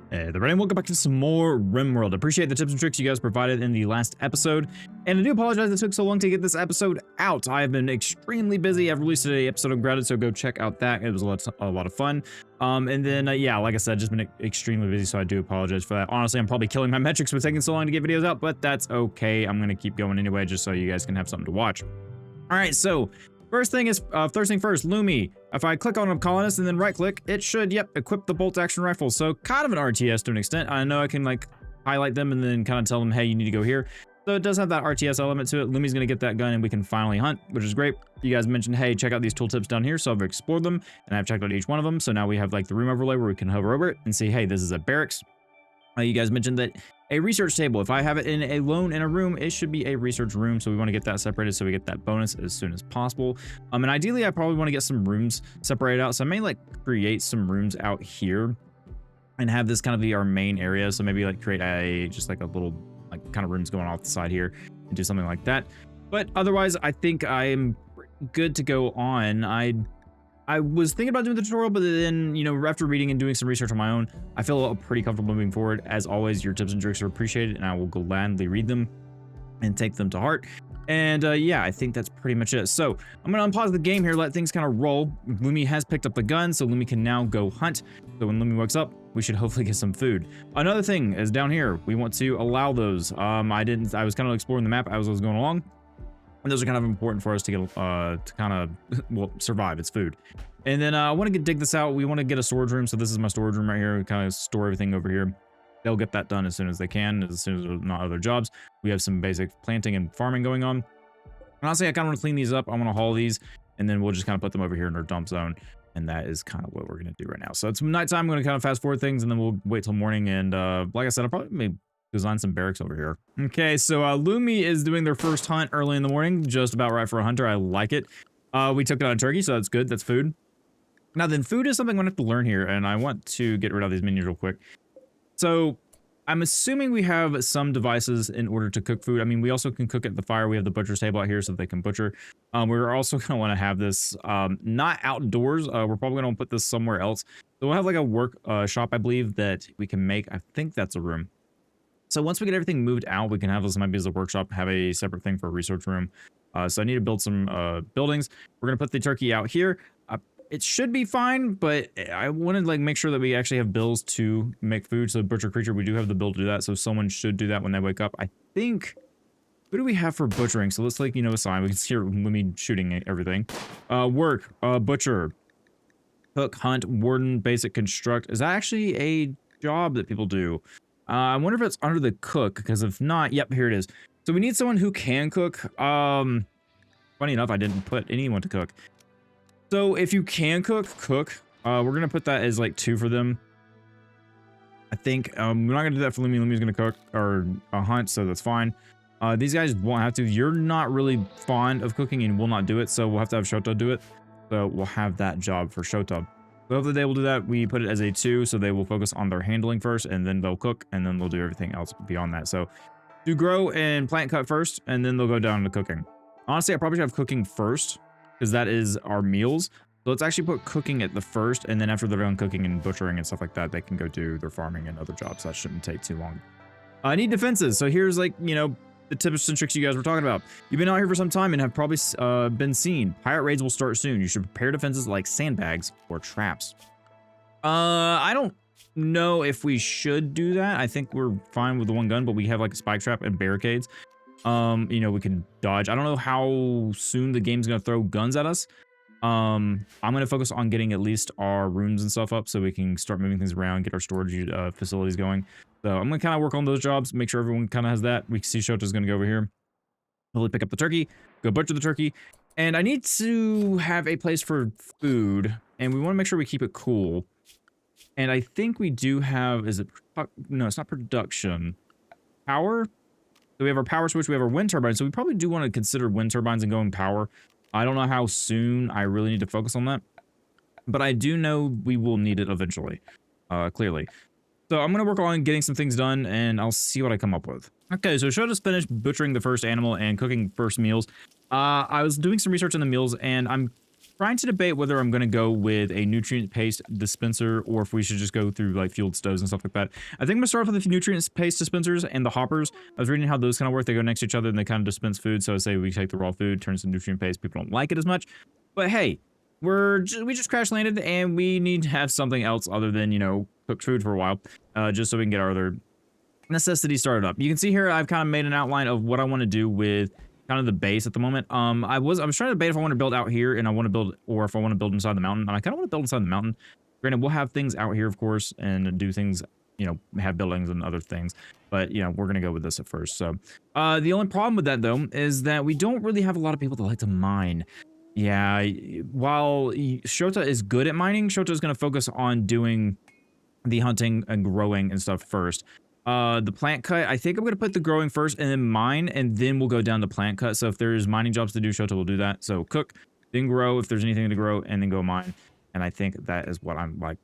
Hey there, and welcome back to some more Rimworld. Appreciate the tips and tricks you guys provided in the last episode, and I do apologize it took so long to get this episode out. I have been extremely busy. I've released an episode of Grounded, so go check out that. It was a lot of fun. And then yeah, like I said, just been extremely busy, so I do apologize for that. Honestly, I'm probably killing my metrics for taking so long to get videos out, but that's okay. I'm gonna keep going anyway, just so you guys can have something to watch. All right, so first thing first, Lumi. If I click on a colonist and then right click, it should, yep, equip the bolt action rifle. So kind of an RTS to an extent. I know I can like highlight them and then kind of tell them, hey, you need to go here. So it does have that RTS element to it. Lumi's gonna get that gun and we can finally hunt, which is great. You guys mentioned, hey, check out these tooltips down here. So I've explored them and I've checked out each one of them. So now we have like the room overlay where we can hover over it and see, hey, this is a barracks. You guys mentioned that a research table, if I have it alone in a room, it should be a research room. So we want to get that separated so we get that bonus as soon as possible. And ideally, I probably want to get some rooms separated out. So I may like create some rooms out here and have this kind of be our main area. So maybe like create just like a little like kind of rooms going off the side here and do something like that. But otherwise, I think I'm good to go on. I was thinking about doing the tutorial, but then, you know, after reading and doing some research on my own, I feel pretty comfortable moving forward. As always, your tips and tricks are appreciated, and I will gladly read them and take them to heart. And yeah, I think that's pretty much it. So I'm going to unpause the game here, let things kind of roll. Lumi has picked up the gun, so Lumi can now go hunt. So when Lumi wakes up, we should hopefully get some food. Another thing is down here, we want to allow those. I was kind of exploring the map as I was going along. And those are kind of important for us to get to kind of well survive. It's food. And then I want to dig this out. We want to get a storage room. So this is my storage room right here. We kind of store everything over here. They'll get that done as soon as they can, as soon as there's not other jobs. We have some basic planting and farming going on. Honestly, I kind of want to clean these up. I want to haul these, and then we'll just kind of put them over here in our dump zone. And that is kind of what we're going to do right now. So it's nighttime. I'm going to kind of fast forward things, and then we'll wait till morning. And like I said, I'll probably maybe design some barracks over here. Okay, so Lumi is doing their first hunt early in the morning, just about right for a hunter. I like it. We took out a turkey, so that's good. That's food. Now then, food is something I'm gonna have to learn here, and I want to get rid of these menus real quick. So I'm assuming we have some devices in order to cook food. I mean, we also can cook at the fire. We have the butcher's table out here so they can butcher. We're also gonna want to have this not outdoors. We're probably gonna put this somewhere else. So we'll have like a work shop, I believe, that we can make. I think that's a room. So once we get everything moved out, we can have this maybe as a workshop, have a separate thing for a research room. So I need to build some buildings. We're gonna put the turkey out here. It should be fine, but I want to like make sure that we actually have bills to make food. So butcher creature, we do have the bill to do that. So someone should do that when they wake up. I think, what do we have for butchering? So let's like, you know, assign. We can see me shooting everything. Work, butcher, cook, hunt, warden, basic, construct. Is that actually a job that people do? I wonder if it's under the cook, because if not, yep, here it is. So we need someone who can cook. Funny enough, I didn't put anyone to cook. So if you can cook. We're gonna put that as like 2 for them. I think we're not gonna do that for Lumi. Lumi's gonna cook or hunt, so that's fine. These guys won't have to. You're not really fond of cooking and will not do it, so we'll have to have Shota do it. So we'll have that job for Shota. So hopefully they will do that. We put it as a 2, so they will focus on their handling first, and then they'll cook, and then they'll do everything else beyond that. So do grow and plant cut first, and then they'll go down to cooking. Honestly, I probably should have cooking first, because that is our meals. So let's actually put cooking at the first, and then after they're done cooking and butchering and stuff like that, they can go do their farming and other jobs. That shouldn't take too long. I need defenses. So here's like, you know, the tips and tricks you guys were talking about. You've been out here for some time and have probably been seen. Pirate raids will start soon. You should prepare defenses like sandbags or traps. I don't know if we should do that. I think we're fine with the one gun, but we have like a spike trap and barricades. You know, we can dodge. I don't know how soon the game's gonna throw guns at us. I'm gonna focus on getting at least our rooms and stuff up so we can start moving things around, get our storage facilities going. So I'm gonna kind of work on those jobs, make sure everyone kind of has that. We can see Shota's gonna go over here, hopefully pick up the turkey, go butcher the turkey, and I need to have a place for food, and we want to make sure we keep it cool. And I think we do have, is it, no, it's not production, power. So we have our power switch, we have our wind turbines, so we probably do want to consider wind turbines and going power. I don't know how soon I really need to focus on that, but I do know we will need it eventually, clearly. So I'm going to work on getting some things done, and I'll see what I come up with. Okay, so Shota's finished butchering the first animal and cooking first meals. I was doing some research on the meals, and I'm trying to debate whether I'm going to go with a nutrient paste dispenser or if we should just go through like fueled stoves and stuff like that. I think I'm going to start off with the nutrient paste dispensers and the hoppers. I was reading how those kind of work. They go next to each other and they kind of dispense food. So say we take the raw food, turns to nutrient paste. People don't like it as much. But hey, we just crash landed and we need to have something else other than, you know, cooked food for a while, just so we can get our other necessities started up. You can see here I've kind of made an outline of what I want to do with kind of the base at the moment. I was trying to debate if I want to build out here and I want to build, or if I want to build inside the mountain. And I kind of want to build inside the mountain. Granted, we'll have things out here, of course, and do things, you know, have buildings and other things. But, you know, we're going to go with this at first. So the only problem with that, though, is that we don't really have a lot of people that like to mine. Yeah, while Shota is good at mining, Shota is going to focus on doing the hunting and growing and stuff first. The plant cut, I think I'm going to put the growing first and then mine, and then we'll go down to plant cut. So if there's mining jobs to do, Shota will do that. So cook, then grow if there's anything to grow, and then go mine. And I think that is what I'm like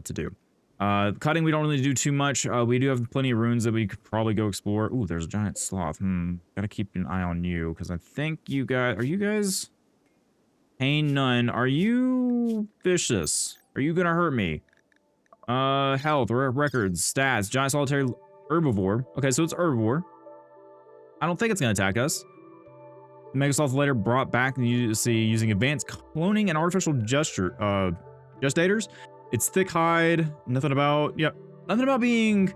to do. Cutting, we don't really do too much. We do have plenty of runes that we could probably go explore. Ooh, there's a giant sloth. Gotta keep an eye on you, because I think you guys... Are you guys... Pain none. Are you vicious? Are you gonna hurt me? Health, records, stats, giant solitary herbivore. Okay, so it's herbivore. I don't think it's gonna attack us. Megasloth later brought back, you see, using advanced cloning and artificial gestators. It's thick hide, nothing about, yep, nothing about being,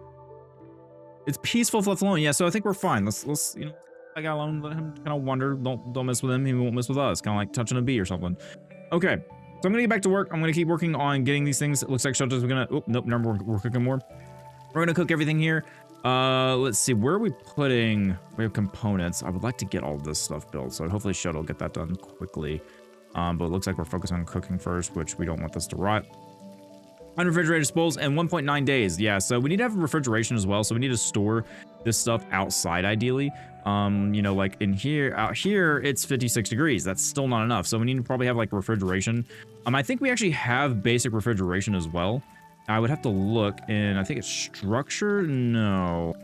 it's peaceful if left alone. Yeah, so I think we're fine. Let's, you know, I got alone, let him kind of wander. Don't mess with him. He won't mess with us. Kind of like touching a bee or something. Okay, so I'm gonna get back to work. I'm gonna keep working on getting these things. It looks like Shota's gonna, oh, nope, remember, we're cooking more. We're gonna cook everything here. Let's see, where are we putting, we have components. I would like to get all this stuff built, so hopefully Shota will get that done quickly. But it looks like we're focused on cooking first, which we don't want this to rot. Unrefrigerated spools and 1.9 days. Yeah, so we need to have refrigeration as well. So we need to store this stuff outside ideally. You know, like in here, out here, it's 56 degrees. That's still not enough. So we need to probably have like refrigeration. I think we actually have basic refrigeration as well. I would have to look in, I think it's structure. No,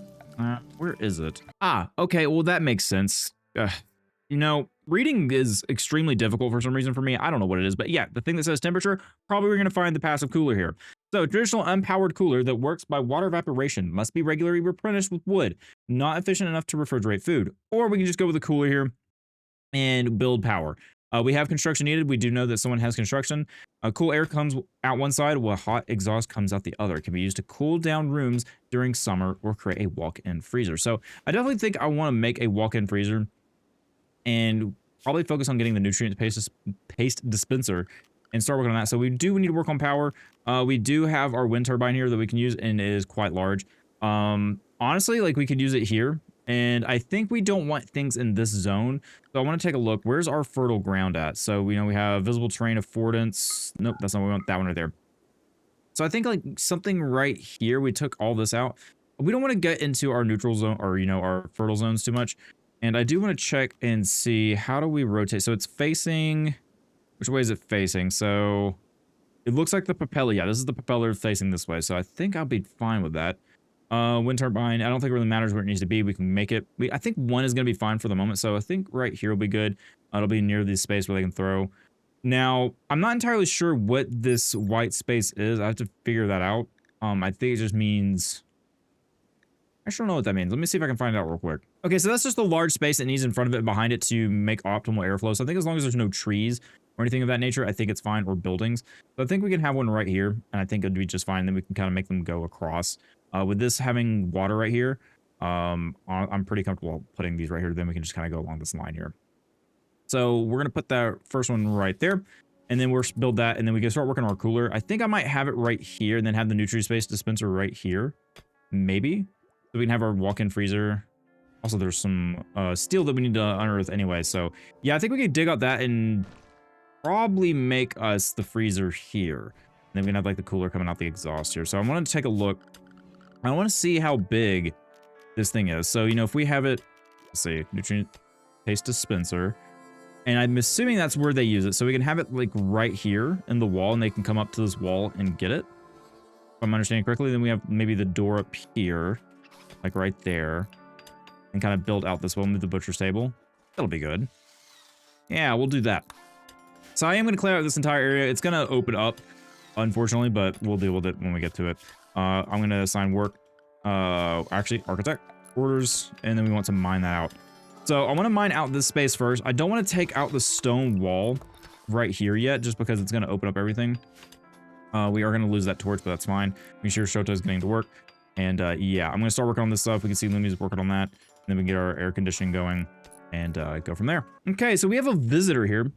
where is it? Ah, okay. Well, that makes sense. You know, reading is extremely difficult for some reason for me. I don't know what it is, but yeah, the thing that says temperature, probably we're going to find the passive cooler here. So traditional unpowered cooler that works by water evaporation must be regularly replenished with wood, not efficient enough to refrigerate food. Or we can just go with a cooler here and build power. We have construction needed. We do know that someone has construction. Cool air comes out one side while hot exhaust comes out the other. It can be used to cool down rooms during summer or create a walk-in freezer. So I definitely think I want to make a walk-in freezer and probably focus on getting the nutrient paste dispenser and start working on that. So we do need to work on power. We do have our wind turbine here that we can use, and it is quite large. Honestly, like we could use it here, and I think we don't want things in this zone. So I want to take a look. Where's our fertile ground at? So we know we have visible terrain affordance. Nope, that's not what we want. That one right there. So I think like something right here. We took all this out. We don't want to get into our neutral zone or, you know, our fertile zones too much. And I do want to check and see, how do we rotate? So it's facing, which way is it facing? So it looks like the propeller. Yeah, this is the propeller facing this way. So I think I'll be fine with that. Wind turbine, I don't think it really matters where it needs to be. We can make it. I think one is going to be fine for the moment. So I think right here will be good. It'll be near the space where they can throw. Now, I'm not entirely sure what this white space is. I have to figure that out. I think it just means... I don't know what that means. Let me see if I can find out real quick. Okay, so that's just the large space that needs in front of it and behind it to make optimal airflow. So I think as long as there's no trees or anything of that nature, I think it's fine, or buildings. So I think we can have one right here, and I think it'd be just fine. Then we can kind of make them go across. With this having water right here, I'm pretty comfortable putting these right here. Then we can just kind of go along this line here. So we're going to put that first one right there, and then we'll build that, and then we can start working on our cooler. I think I might have it right here, and then have the nutrient space dispenser right here. Maybe. So we can have our walk-in freezer. Also, there's some steel that we need to unearth anyway. So yeah, I think we could dig out that and probably make us the freezer here. And then we can have like the cooler coming out the exhaust here. So I want to take a look. I want to see how big this thing is. So, you know, if we have it, let's see, nutrient paste dispenser. And I'm assuming that's where they use it. So we can have it like right here in the wall, and they can come up to this wall and get it. If I'm understanding correctly, then we have maybe the door up here, like right there, and kind of build out this one with the butcher's table. That'll be good. Yeah, we'll do that. So I am going to clear out this entire area. It's going to open up, unfortunately, but we'll deal with it when we get to it. I'm going to assign work, actually architect orders, and then we want to mine that out. So I want to mine out this space first. I don't want to take out the stone wall right here yet, just because it's going to open up everything. We are going to lose that torch, but that's fine. Make sure Shota is getting to work. And yeah, I'm going to start working on this stuff. We can see Lumi's working on that. And then we can get our air conditioning going and go from there. Okay, so we have a visitor here.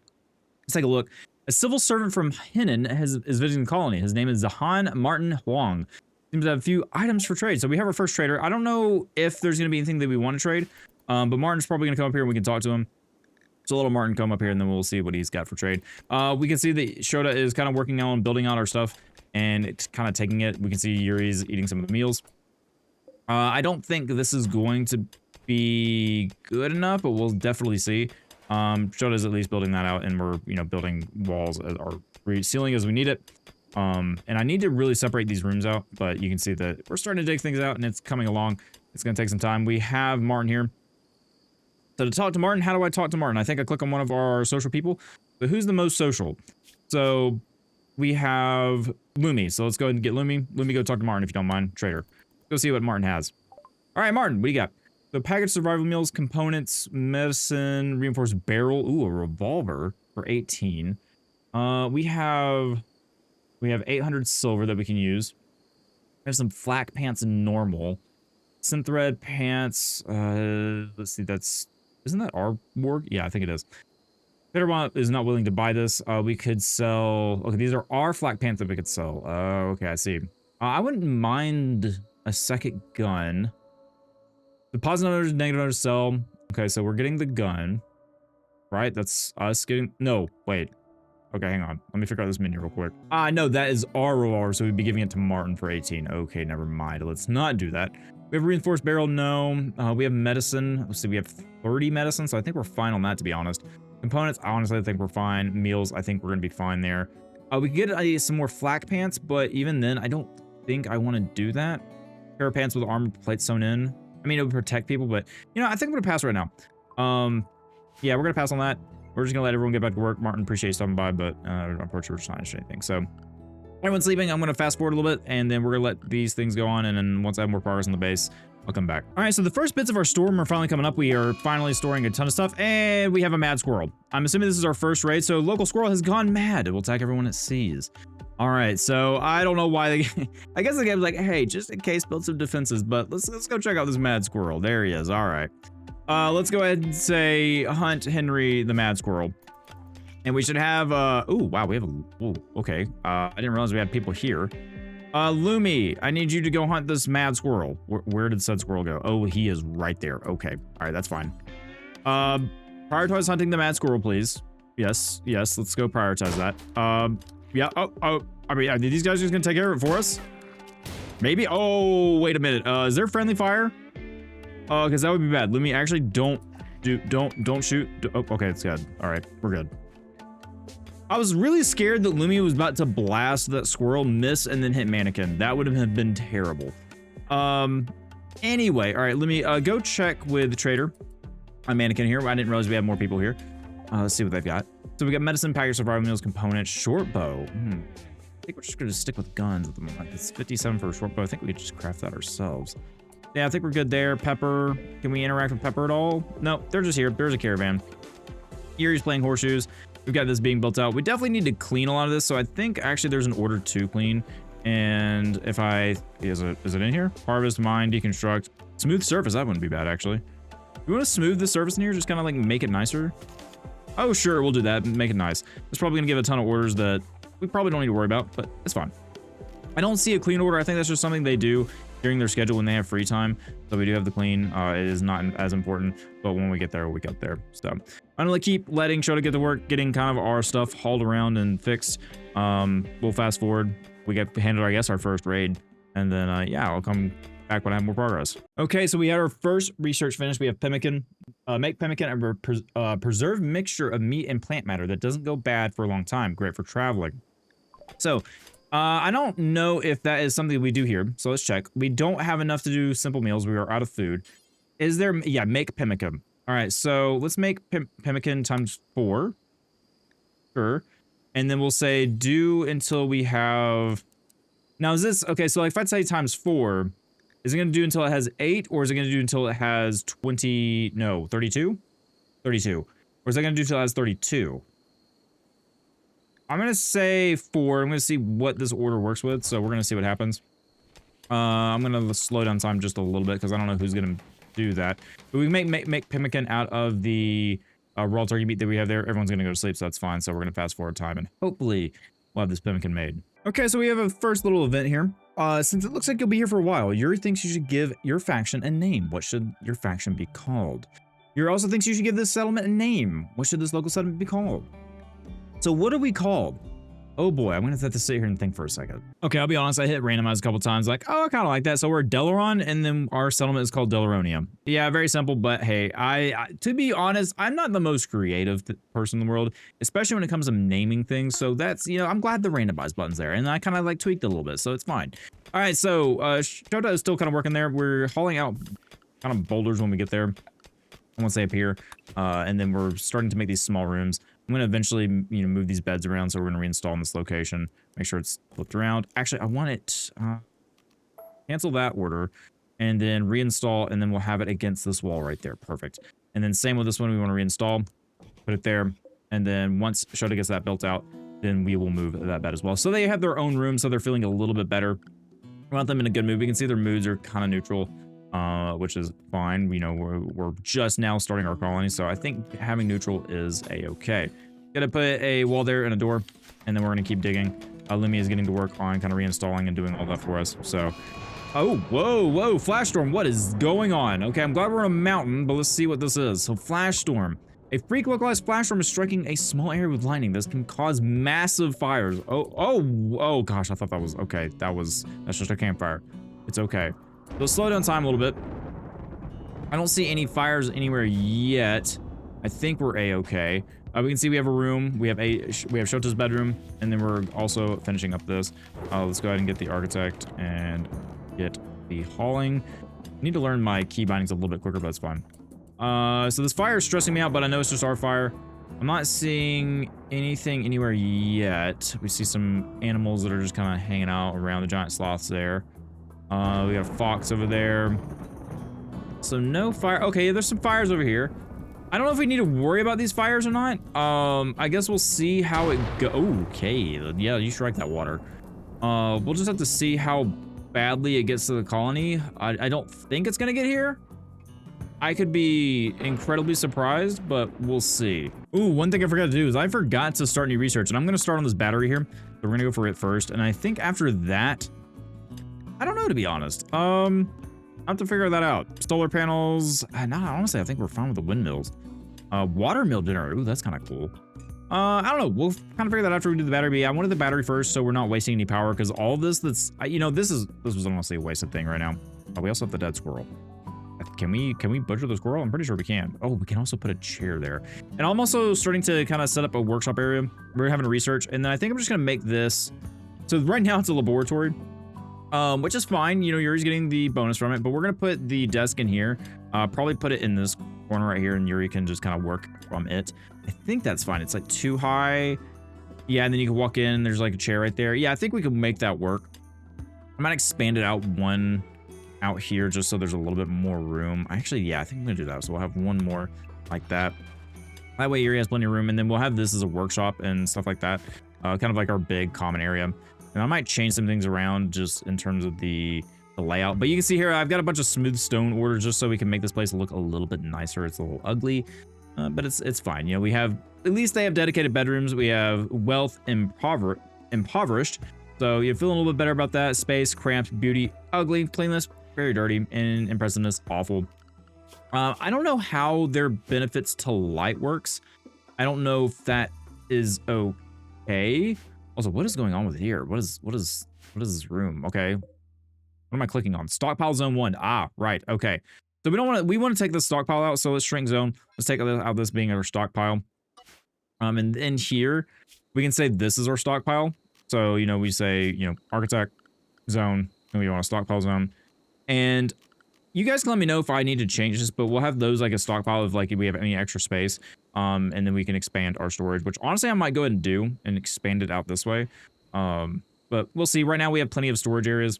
Let's take a look. A civil servant from Henan is visiting the colony. His name is Zahan Martin Huang. Seems to have a few items for trade. So we have our first trader. I don't know if there's going to be anything that we want to trade, but Martin's probably going to come up here and we can talk to him. So let Martin come up here and then we'll see what he's got for trade. We can see that Shota is kind of working on building out our stuff and it's kind of taking it. We can see Yuri's eating some of the meals. I don't think this is going to be good enough, but we'll definitely see. Shota's at least building that out and we're, you know, building walls or ceiling as we need it. And I need to really separate these rooms out, but you can see that we're starting to dig things out and it's coming along. It's going to take some time. We have Martin here. So to talk to Martin, how do I talk to Martin? I think I click on one of our social people, but who's the most social? So we have Lumi. So let's go ahead and get Lumi. Lumi, go talk to Martin if you don't mind. Trader. Go see what Martin has. All right, Martin, what do you got? So packaged survival meals, components, medicine, reinforced barrel. Ooh, a revolver for 18. We have 800 silver that we can use. We have some flak pants and normal. Synthread pants. Let's see, isn't that our board? Yeah, I think it is. Peterbont is not willing to buy this. We could sell. Okay, these are our flak pants that we could sell. Okay, I see. I wouldn't mind a second gun. The positive numbers, negative numbers sell. Okay, so we're getting the gun, right? That's us getting. No, wait. Okay, hang on. Let me figure out this menu real quick. No, that is our revolver, so we'd be giving it to Martin for 18. Okay, never mind. Let's not do that. We have a reinforced barrel. No. We have medicine. Let's see, we have 30 medicine, so I think we're fine on that, to be honest. Components, honestly, I think we're fine. Meals, I think we're going to be fine there. We could get some more flak pants, but even then, I don't think I want to do that. Pair of pants with armor plates sewn in. I mean, it would protect people, but, you know, I think I'm going to pass right now. Yeah, we're going to pass on that. We're just going to let everyone get back to work. Martin, appreciate you stopping by, but unfortunately, we're just not interested in anything. So, everyone's sleeping. I'm going to fast forward a little bit, and then we're going to let these things go on, and then once I have more progress on the base, I'll come back. All right, so the first bits of our storm are finally coming up. We are finally storing a ton of stuff, and we have a mad squirrel. I'm assuming this is our first raid, so local squirrel has gone mad. It will attack everyone it sees. All right, so I don't know why they... I guess the game's like, hey, just in case, build some defenses, but let's go check out this mad squirrel. There he is. All right. Let's go ahead and say hunt Henry the mad squirrel. And we should have, ooh, wow, we have a, ooh, okay. I didn't realize we had people here. Lumi, I need you to go hunt this mad squirrel. Where did said squirrel go? Oh, he is right there. Okay, all right, that's fine. Prioritize hunting the mad squirrel, please. Yes, let's go prioritize that. Yeah, I mean, are these guys just gonna take care of it for us? Maybe, oh, wait a minute. Is there friendly fire? Because that would be bad. Lumi, actually don't shoot. Oh, okay, it's good. All right, we're good. I was really scared that Lumi was about to blast that squirrel, miss, and then hit mannequin. That would have been terrible. Anyway, all right, let me go check with the trader on mannequin here. I didn't realize we had more people here. Let's see what they've got. So we got medicine, package, survival meals, components, short bow. I think we're just going to stick with guns at the moment. It's 57 for a short bow. I think we could just craft that ourselves. Yeah, I think we're good there. Pepper. Can we interact with Pepper at all? No, they're just here. There's a caravan. Yuri's playing horseshoes. We've got this being built out. We definitely need to clean a lot of this. So I think actually there's an order to clean. And if is it in here? Harvest, mine, deconstruct. Smooth surface. That wouldn't be bad, actually. We want to smooth the surface in here, just kind of like make it nicer. Oh, sure, we'll do that. Make it nice. It's probably going to give a ton of orders that we probably don't need to worry about, but it's fine. I don't see a clean order. I think that's just something they do during their schedule when they have free time. So we do have the clean. It is not as important, but when we get there, we get there. So I'm going to keep letting Shota get to work, getting kind of our stuff hauled around and fixed. We'll fast forward. We get handled, I guess, our first raid. And then, yeah, I'll come back when I have more progress. Okay, so we had our first research finished. We have pemmican. Make pemmican a preserved mixture of meat and plant matter that doesn't go bad for a long time. Great for traveling. So, I don't know if that is something we do here. So let's check. We don't have enough to do simple meals. We are out of food. Is there... Yeah, make pemmican. All right, so let's make pemmican times 4. Sure. And then we'll say do until we have... Now is this... Okay, so like if I say times 4, is it going to do until it has 8, or is it going to do until it has 20... No, 32? 32. Or is that going to do until it has 32? I'm going to say 4. I'm going to see what this order works with, so we're going to see what happens. I'm going to slow down time just a little bit, because I don't know who's going to do that. But we can make pemmican out of the raw turkey meat that we have there. Everyone's going to go to sleep, so that's fine. So we're going to fast forward time, and hopefully we'll have this pemmican made. Okay, so we have a first little event here. Since it looks like you'll be here for a while, Yuri thinks you should give your faction a name. What should your faction be called? Yuri also thinks you should give this settlement a name. What should this local settlement be called? So what are we called? Oh boy, I'm gonna have to sit here and think for a second. Okay, I'll be honest, I hit randomize a couple times, like, oh, I kind of like that. So we're Delaron, and then our settlement is called Delaronia. Yeah, very simple, but hey, I to be honest, I'm not the most creative person in the world, especially when it comes to naming things. So that's, you know, I'm glad the randomize button's there, and I kind of like tweaked it a little bit, so it's fine. All right, so Shota is still kind of working there. We're hauling out kind of boulders when we get there. I won't say up here, and then we're starting to make these small rooms. I'm going to eventually, you know, move these beds around, so we're going to reinstall in this location. Make sure it's flipped around. Actually, I want it... cancel that order, and then reinstall, and then we'll have it against this wall right there. Perfect. And then same with this one, we want to reinstall. Put it there, and then once Shota gets that built out, then we will move that bed as well. So they have their own room, so they're feeling a little bit better. We want them in a good mood. We can see their moods are kind of neutral. Which is fine. You know, we're just now starting our colony, so I think having neutral is a-okay. Gonna put a wall there and a door, and then we're gonna keep digging. Lumi is getting to work on kind of reinstalling and doing all that for us. So, oh, whoa, flash storm! What is going on? Okay, I'm glad we're on a mountain, but let's see what this is. So, flash storm. A freak localized flash storm is striking a small area with lightning. This can cause massive fires. Oh gosh, I thought that was okay. That's just a campfire. It's okay. So slow down time a little bit. I don't see any fires anywhere yet. I think we're a-okay. We can see we have a room. We have Shota's bedroom, and then we're also finishing up this. Let's go ahead and get the architect and get the hauling. I need to learn my key bindings a little bit quicker, but that's fine. So this fire is stressing me out, but I know it's just our fire. I'm not seeing anything anywhere yet. We see some animals that are just kind of hanging out around the giant sloths there. We got a fox over there. So no fire. Okay, there's some fires over here. I don't know if we need to worry about these fires or not. I guess we'll see how it go. Okay, yeah, you strike that water. We'll just have to see how badly it gets to the colony. I don't think it's gonna get here. I could be incredibly surprised, but we'll see. Ooh, one thing I forgot to do is I forgot to start new research, and I'm gonna start on this battery here. So we're gonna go for it first, and I think after that, I don't know, to be honest. I have to figure that out. Solar panels. No, honestly, I think we're fine with the windmills. Water mill generator. Ooh, that's kind of cool. I don't know. We'll kind of figure that out after we do the battery. But yeah, I wanted the battery first, so we're not wasting any power, because all this that's, you know, this was honestly a wasted thing right now. We also have the dead squirrel. Can we butcher the squirrel? I'm pretty sure we can. Oh, we can also put a chair there. And I'm also starting to kind of set up a workshop area. We're having a research, and then I think I'm just gonna make this. So right now it's a laboratory. Which is fine, you know, Yuri's getting the bonus from it, but we're gonna put the desk in here, probably put it in this corner right here, and Yuri can just kind of work from it. I think that's fine. It's like too high. Yeah, and then you can walk in, there's like a chair right there. Yeah, I think we can make that work. I might expand it out one out here just so there's a little bit more room. Actually, yeah, I think I'm gonna do that. So we'll have one more like that. That way Yuri has plenty of room, and then we'll have this as a workshop and stuff like that. Kind of like our big common area. And I might change some things around just in terms of the layout. But you can see here, I've got a bunch of smooth stone orders just so we can make this place look a little bit nicer. It's a little ugly, but it's fine. You know, we have, at least they have dedicated bedrooms. We have wealth impoverished. So you're feeling a little bit better about that. Space, cramped, beauty, ugly, cleanliness, very dirty, and impressiveness, awful. I don't know how their benefits to light works. I don't know if that is okay. Also, what is going on with here? What is this room? Okay. What am I clicking on? Stockpile zone 1. Ah, right. Okay. So we want to take this stockpile out. So let's shrink zone. Let's take out this being our stockpile. And in here, we can say this is our stockpile. So, you know, we say, you know, architect zone, and we want a stockpile zone. And you guys can let me know if I need to change this, but we'll have those like a stockpile if like if we have any extra space. And then we can expand our storage, which honestly I might go ahead and do and expand it out this way. But we'll see. Right now we have plenty of storage areas,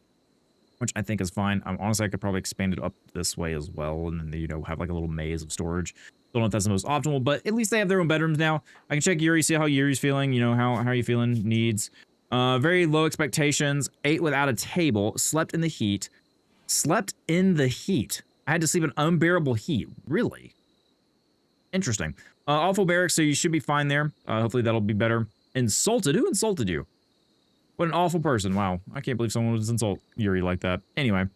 which I think is fine. Honestly, I could probably expand it up this way as well, and then, you know, have like a little maze of storage. Don't know if that's the most optimal, but at least they have their own bedrooms now. I can check Yuri, see how Yuri's feeling. You know, how are you feeling? Needs. Very low expectations. Ate without a table. Slept in the heat. Slept in the heat. I had to sleep in unbearable heat. Really? Interesting. Awful barracks, so you should be fine there. Hopefully that'll be better. Insulted? Who insulted you? What an awful person. Wow. I can't believe someone would insult Yuri like that. Anyway.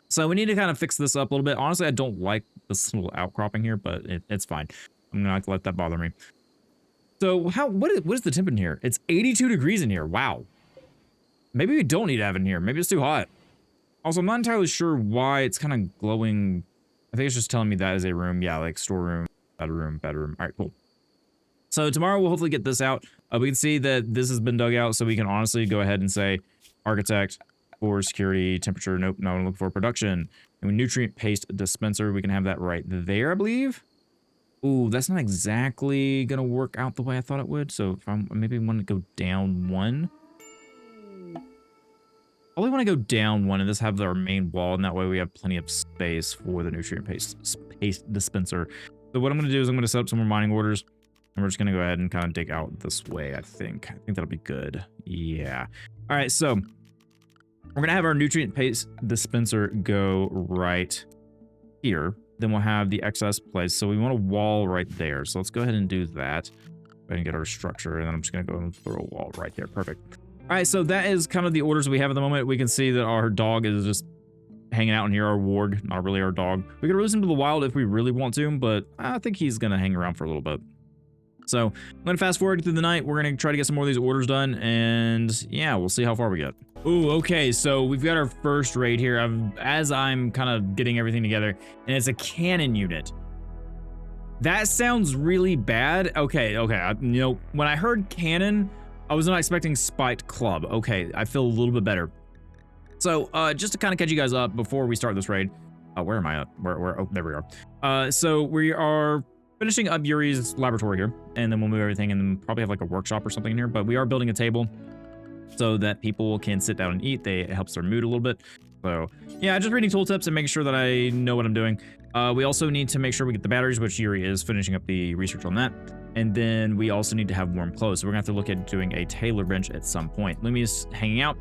So we need to kind of fix this up a little bit. Honestly, I don't like this little outcropping here, but it's fine. I'm not gonna let that bother me. So what is the temp in here? It's 82 degrees in here. Wow. Maybe we don't need to have it in here. Maybe it's too hot. Also, I'm not entirely sure why it's kind of glowing. I think it's just telling me that is a room. Yeah, like storeroom, bedroom. All right, cool. So tomorrow we'll hopefully get this out. We can see that this has been dug out, so we can honestly go ahead and say architect for security, temperature. Nope, no, I'm looking for production. And nutrient paste dispenser, we can have that right there, I believe. Ooh, that's not exactly gonna work out the way I thought it would. So if I'm maybe want to go down one. Probably want to go down one and just have our main wall, and that way we have plenty of space for the nutrient paste dispenser. So what I'm going to do is I'm going to set up some more mining orders, and we're just going to go ahead and kind of dig out this way, I think. I think that'll be good. Yeah. All right, so we're going to have our nutrient paste dispenser go right here. Then we'll have the excess place. So we want a wall right there. So let's go ahead and do that. Go ahead and get our structure, and then I'm just going to go and throw a wall right there. Perfect. All right, so that is kind of the orders we have at the moment. We can see that our dog is just hanging out in here, our warg, not really our dog. We could release him to the wild if we really want to, but I think he's going to hang around for a little bit. So I'm going to fast forward through the night. We're going to try to get some more of these orders done, and yeah, we'll see how far we get. Ooh, okay, so we've got our first raid here as I'm kind of getting everything together, and it's a cannon unit. That sounds really bad. Okay, you know, when I heard cannon, I was not expecting spiked club. Okay, I feel a little bit better. So, just to kind of catch you guys up before we start this raid. Where am I at? Oh, there we are. So we are finishing up Yuri's laboratory here, and then we'll move everything and then probably have like a workshop or something in here, but we are building a table so that people can sit down and eat. It helps their mood a little bit. So, yeah, just reading tooltips and making sure that I know what I'm doing. We also need to make sure we get the batteries, which Yuri is finishing up the research on that. And then we also need to have warm clothes. So we're gonna have to look at doing a tailor bench at some point. Lumi's hanging out,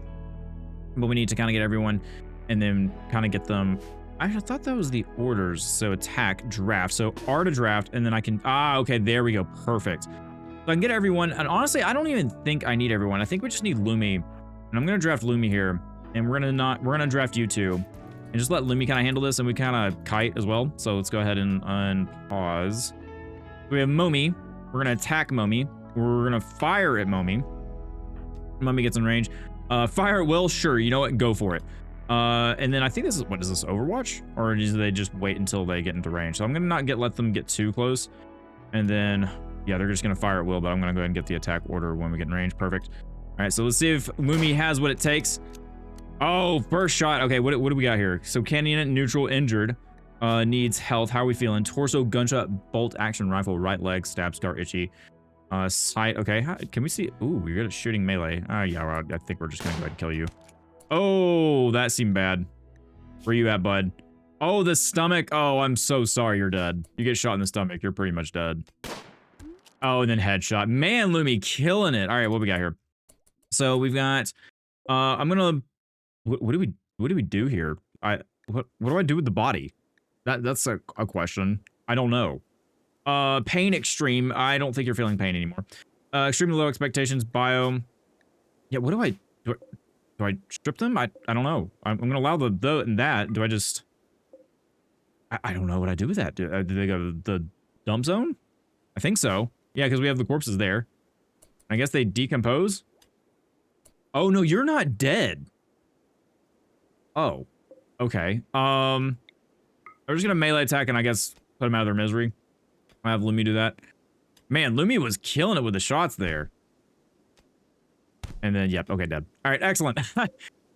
but we need to kind of get everyone and then kind of get them. I thought that was the orders. So attack, draft. So R to draft, and then I can, okay, there we go, perfect. So I can get everyone, and honestly, I don't even think I need everyone. I think we just need Lumi, and I'm gonna draft Lumi here, and we're gonna draft you two, and just let Lumi kind of handle this, and we kind of kite as well. So let's go ahead and unpause. We have Momi. We're going to attack Momi. We're going to fire at Momi. Momi gets in range. Fire at will? Sure. You know what? Go for it. And then I think this is, what is this, Overwatch? Or do they just wait until they get into range? So I'm going to not let them get too close. And then, yeah, they're just going to fire at will, but I'm going to go ahead and get the attack order when we get in range. Perfect. All right, so let's see if Lumi has what it takes. Oh, first shot. Okay, what do we got here? So cannon unit, neutral, injured. Needs health. How are we feeling? Torso, gunshot, bolt action rifle, right leg, stab, scar, itchy. Sight. Okay, can we see? Ooh, you're good at shooting melee. Yeah, well, I think we're just gonna go ahead and kill you. Oh, that seemed bad. Where you at, bud? Oh, the stomach. Oh, I'm so sorry. You're dead. You get shot in the stomach. You're pretty much dead. Oh, and then headshot. Man, Lumi killing it. All right, what we got here? So we've got. I'm gonna. What do we do here? What do I do with the body? That's a question. I don't know. Pain extreme. I don't think you're feeling pain anymore. Extremely low expectations. Biome. Yeah, what do I do? I strip them? I don't know. I'm gonna allow the and that. Do I just? I don't know what I do with that. Do they go to the dump zone? I think so. Yeah, because we have the corpses there. I guess they decompose. Oh no, you're not dead. Oh, okay. I'm just gonna melee attack and I guess put them out of their misery. I'll have Lumi do that. Man, Lumi was killing it with the shots there. And then, yep, okay, dead. All right, excellent.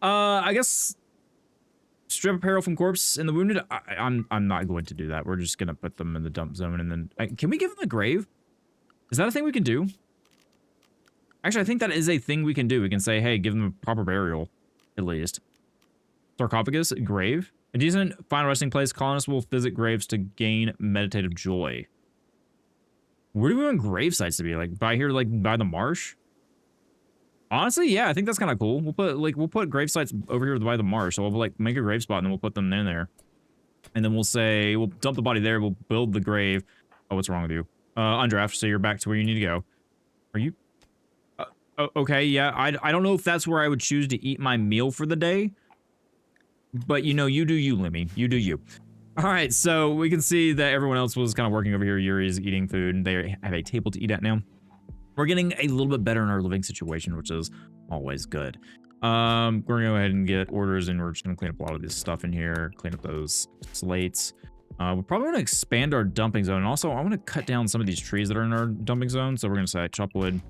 I guess strip apparel from corpse and the wounded. I'm not going to do that. We're just gonna put them in the dump zone, and then can we give them a grave? Is that a thing we can do? Actually, I think that is a thing we can do. We can say, hey, give them a proper burial, at least. Sarcophagus, grave. A decent final resting place. Colonists will visit graves to gain meditative joy. Where do we want grave sites to be? Like by here, like by the marsh? Honestly, yeah, I think that's kind of cool. We'll put grave sites over here by the marsh. So we'll like make a grave spot and then we'll put them in there. And then we'll say we'll dump the body there. We'll build the grave. Oh, what's wrong with you? Undraft. So you're back to where you need to go. Are you? Okay, yeah. I don't know if that's where I would choose to eat my meal for the day. But you know, you do you, Lemmy. You do you. All right, so we can see that everyone else was kind of working over here. Yuri's eating food, and they have a table to eat at now. We're getting a little bit better in our living situation, which is always good. We're gonna go ahead and get orders, and we're just gonna clean up a lot of this stuff in here, clean up those slates. We probably want to expand our dumping zone. And also, I want to cut down some of these trees that are in our dumping zone. So we're gonna say chop wood,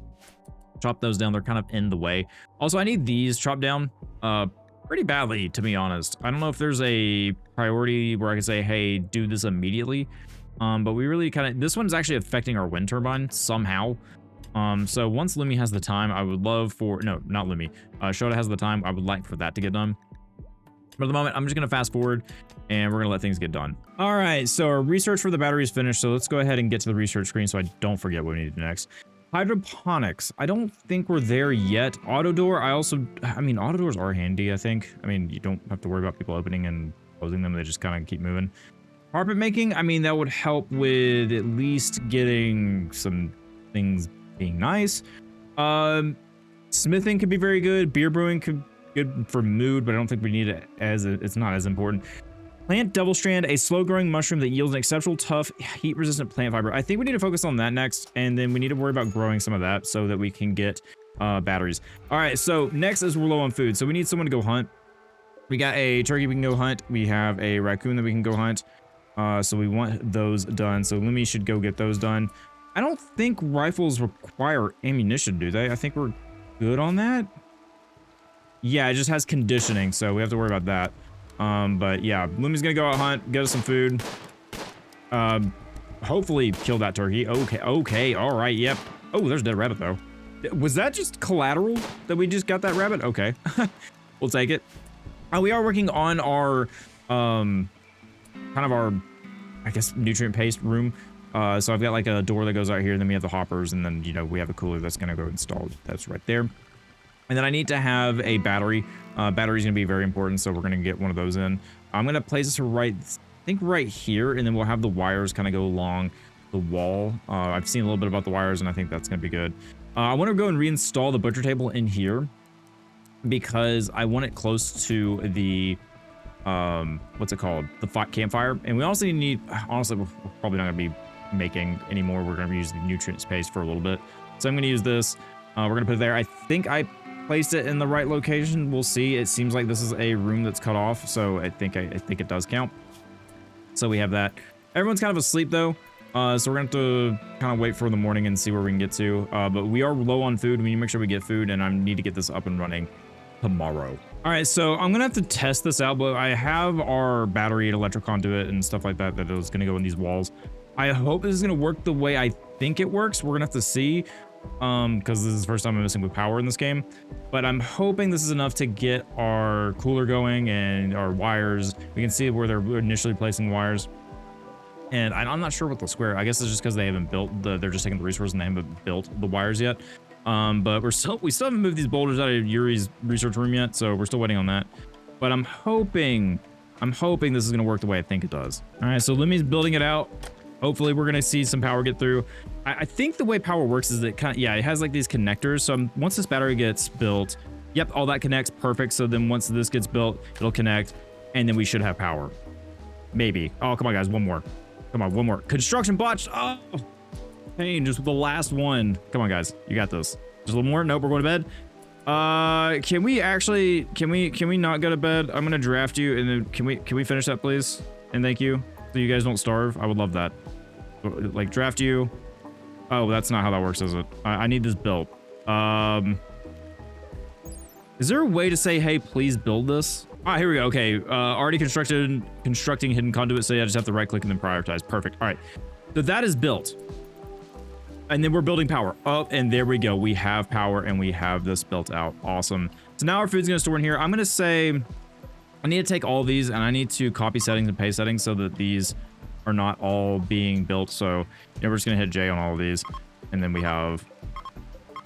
chop those down. They're kind of in the way. Also, I need these chopped down pretty badly, to be honest. I don't know if there's a priority where I can say, hey, do this immediately. But we really kind of, this one's actually affecting our wind turbine somehow. So once Lemmy has the time, I would love for, no, not Lemmy, Shota has the time, I would like for that to get done. But at the moment, I'm just gonna fast forward and we're gonna let things get done. All right, so our research for the battery is finished. So let's go ahead and get to the research screen so I don't forget what we need to do next. Hydroponics. I don't think we're there yet. Auto door. I mean, auto doors are handy, I think. I mean, you don't have to worry about people opening and closing them. They just kind of keep moving. Carpet making. I mean, that would help with at least getting some things being nice. Smithing could be very good. Beer brewing could be good for mood, but I don't think we need it as it's not as important. Plant double strand, a slow growing mushroom that yields an exceptional tough heat resistant plant fiber. I think we need to focus on that next, and then we need to worry about growing some of that so that we can get batteries. All right, so next is we're low on food, so we need someone to go hunt. We got a turkey we can go hunt. We have a raccoon that we can go hunt. So we want those done. So Lemmy should go get those done. I don't think rifles require ammunition, do they? I think we're good on that. Yeah, it just has conditioning, so we have to worry about that. But yeah, Lemmy's gonna go out hunt, get us some food. Hopefully kill that turkey. Okay, all right, yep. Oh, there's a dead rabbit though. Was that just collateral that we just got that rabbit? Okay, we'll take it. We are working on our, kind of our, I guess, nutrient paste room. So I've got like a door that goes out here, and then we have the hoppers, and then, you know, we have a cooler that's gonna go installed. That's right there. And then I need to have a battery. Battery's gonna be very important, so we're gonna get one of those in. I'm gonna place this right, I think right here, and then we'll have the wires kind of go along the wall. I've seen a little bit about the wires, and I think that's gonna be good. I want to go and reinstall the butcher table in here because I want it close to the, what's it called? The campfire. And we also need, honestly, we're probably not gonna be making anymore. We're gonna use the nutrient space for a little bit. So I'm gonna use this. We're gonna put it there. I think I placed it in the right location. We'll see. It seems like this is a room that's cut off, so I think it does count. So we have that. Everyone's kind of asleep though, so we're gonna have to kind of wait for the morning and see where we can get to. But we are low on food. We need to make sure we get food, and I need to get this up and running tomorrow. All right, so I'm gonna have to test this out, but I have our battery and electric conduit and stuff like that that is gonna go in these walls. I hope this is gonna work the way I think it works. We're gonna have to see. Because this is the first time I'm messing with power in this game, but I'm hoping this is enough to get our cooler going and our wires. We can see where they're initially placing wires, and I'm not sure what the square. I guess it's just because they haven't built they're just taking the resources and they haven't built the wires yet. But we still haven't moved these boulders out of Yuri's research room yet, so we're still waiting on that. But I'm hoping this is gonna work the way I think it does. All right, so Lemmy's building it out. Hopefully we're gonna see some power get through. I think the way power works is that it has like these connectors. So once this battery gets built, yep, all that connects perfect. So then once this gets built, it'll connect, and then we should have power. Maybe. Oh, come on, guys, one more. Come on, one more. Construction botched. Oh, pain, just the last one. Come on, guys, you got this. Just a little more. Nope, we're going to bed. Can we not go to bed? I'm gonna draft you, and then can we finish that, please? And thank you. So you guys don't starve. I would love that. Like, draft you. Oh, that's not how that works, is it? I need this built. Is there a way to say, hey, please build this? All right, here we go. Okay, already constructing hidden conduit. So yeah, I just have to right click and then prioritize. Perfect. All right, so that is built. And then we're building power. Oh, and there we go. We have power and we have this built out. Awesome. So now our food's gonna store in here. I'm gonna say, I need to take all these and I need to copy settings and paste settings so that these are not all being built. So yeah, we're just gonna hit J on all of these. And then we have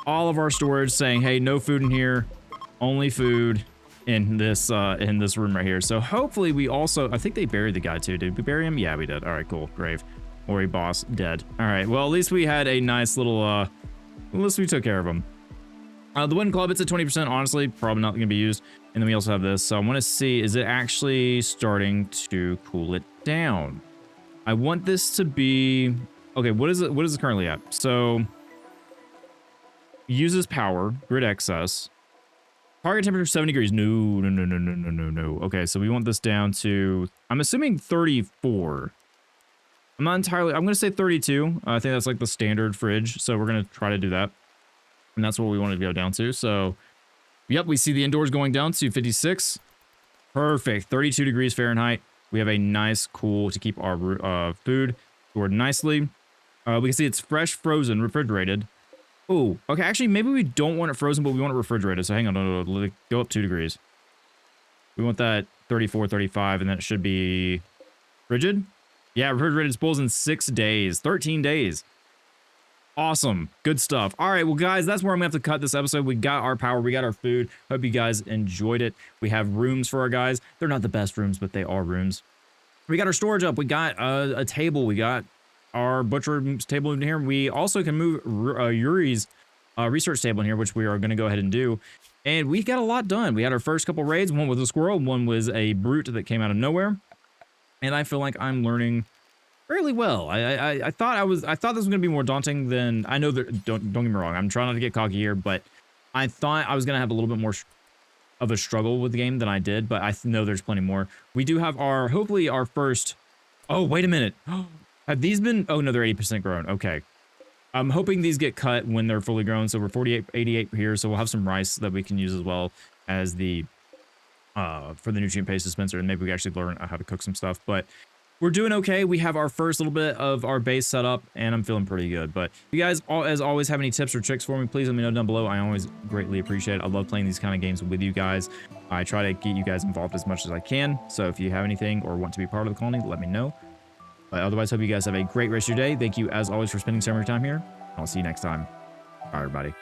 all of our storage saying, hey, no food in here, only food in this room right here. So hopefully we also, I think they buried the guy too. Did we bury him? Yeah, we did. All right, cool. Grave. Or a boss dead. All right, well, at least we had a nice little, at least we took care of him. The wooden club, it's at 20%, honestly, probably not gonna be used. And then we also have this, so I wanna see, is it actually starting to cool it down? I want this to be, okay, what is it currently at? So, uses power, grid excess. Target temperature 70 degrees, no. Okay, so we want this down to, I'm assuming 34. I'm not entirely, I'm going to say 32. I think that's like the standard fridge. So we're going to try to do that. And that's what we wanted to go down to. So, yep, we see the indoors going down to 56. Perfect. 32 degrees Fahrenheit. We have a nice cool to keep our food stored nicely. We can see it's fresh, frozen, refrigerated. Oh, okay. Actually, maybe we don't want it frozen, but we want it refrigerated. So hang on, no, go up 2 degrees. We want that 34, 35, and then it should be frigid. Yeah, refrigerated spools in 6 days, 13 days. Awesome. Good stuff. All right, well, guys, that's where I'm going to have to cut this episode. We got our power. We got our food. Hope you guys enjoyed it. We have rooms for our guys. They're not the best rooms, but they are rooms. We got our storage up. We got a table. We got our butcher table in here. We also can move Yuri's research table in here, which we are going to go ahead and do. And we got a lot done. We had our first couple raids. One was a squirrel. One was a brute that came out of nowhere. And I feel like I'm learning fairly well. I thought this was gonna be more daunting than I know that. Don't get me wrong. I'm trying not to get cocky here, but I thought I was gonna have a little bit more of a struggle with the game than I did. But I know there's plenty more. We do have hopefully our first. Oh, wait a minute. Have these been? Oh no, they're 80% grown. Okay. I'm hoping these get cut when they're fully grown. So we're 48, 88 here. So we'll have some rice that we can use as well as the for the nutrient paste dispenser, and maybe we actually learn how to cook some stuff. But we're doing okay. We have our first little bit of our base set up, and I'm feeling pretty good. But if you guys, as always, have any tips or tricks for me, please let me know down below. I always greatly appreciate it. I love playing these kind of games with you guys. I try to get you guys involved as much as I can. So if you have anything or want to be part of the colony, let me know. But otherwise, hope you guys have a great rest of your day. Thank you, as always, for spending some of your time here. I'll see you next time. Bye, everybody.